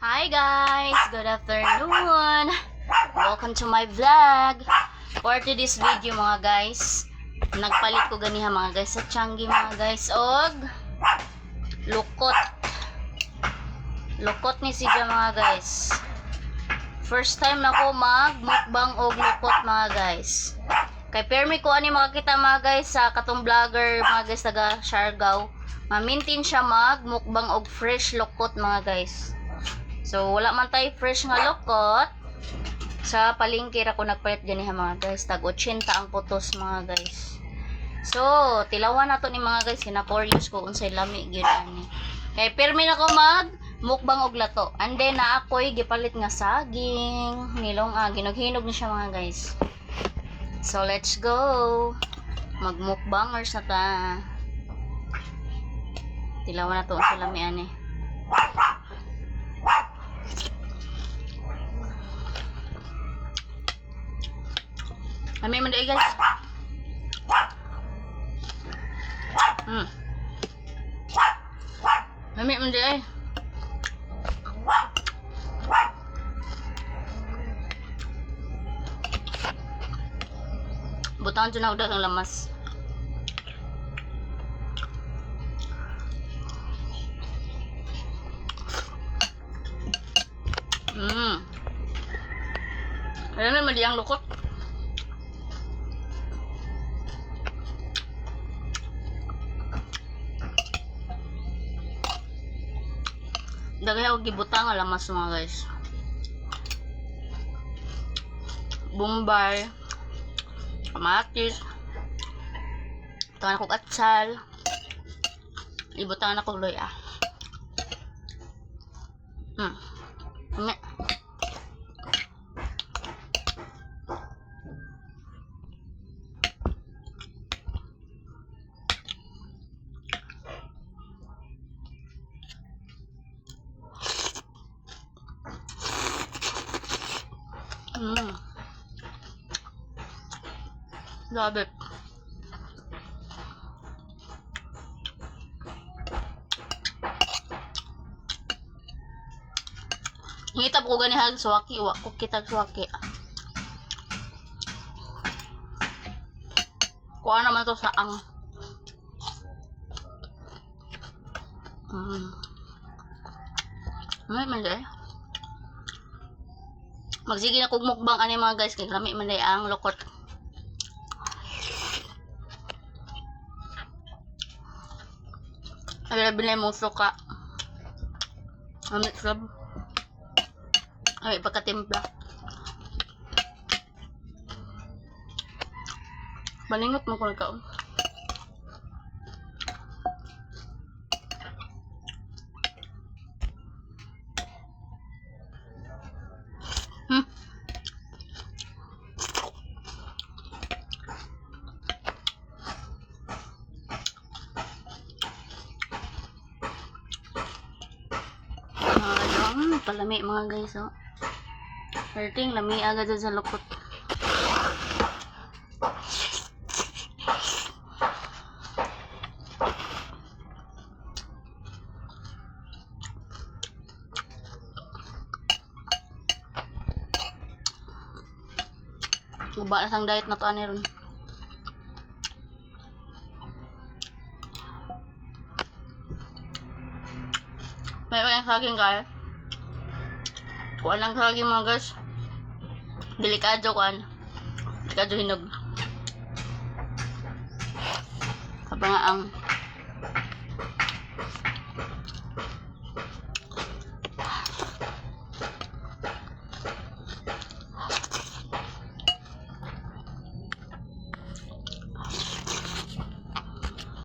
Hi guys! Good afternoon! Welcome to my vlog! For today's video mga guys, nagpalit ko ganiha mga guys sa Changi mga guys og lukot. Lukot ni siya mga guys. First time na ko mag-mukbang og lukot mga guys. Kay permi ko ani makakita mga guys sa katong vlogger mga guys taga Siargao. Ma-maintain siya mag-mukbang og fresh lukot mga guys. So, wala man tayo fresh nga lokot. Sa palengke ra ko nagpalit ganiha mga guys. Tag 80 ang putos mga guys. So, tilawan na to ni mga guys. Kina-curious ko unsay lami gyud ani. Kay permi na ko mag mukbang og lato. And then na ako'y gipalit nga saging. Nilong ginughinog ni siya mga guys. So, let's go. Magmukbangers na ta. Tilawan na to unsay lami ani. Lami man guys. Lami man ay. Butang dyan ako ang lamas. Ayan na mali ang lukot. Dagay ako gibutang ang lamas mga guys. Bombay, kamatis, butangan ako katsal, ibutangan ako loya. Love it. Hingitap ko ganihag suwaki, wa ko kitag suwaki. Kuha naman to sa ang. May manday. Magsige na kog mukbang ani mga guys kay lami manday ang lokot. Ay, bilay mong suka. Amit sab. Ay, pagkatimpla. Balingot mo ko nagkaon. Palami mga guys, oh. Perting lami agad sa lukot. Guba na sang diet na to ani ron. May kayang saging kaya. Kuan lang saging mga guys. Delikado kuan. Delikado hinog. Kapag nga ang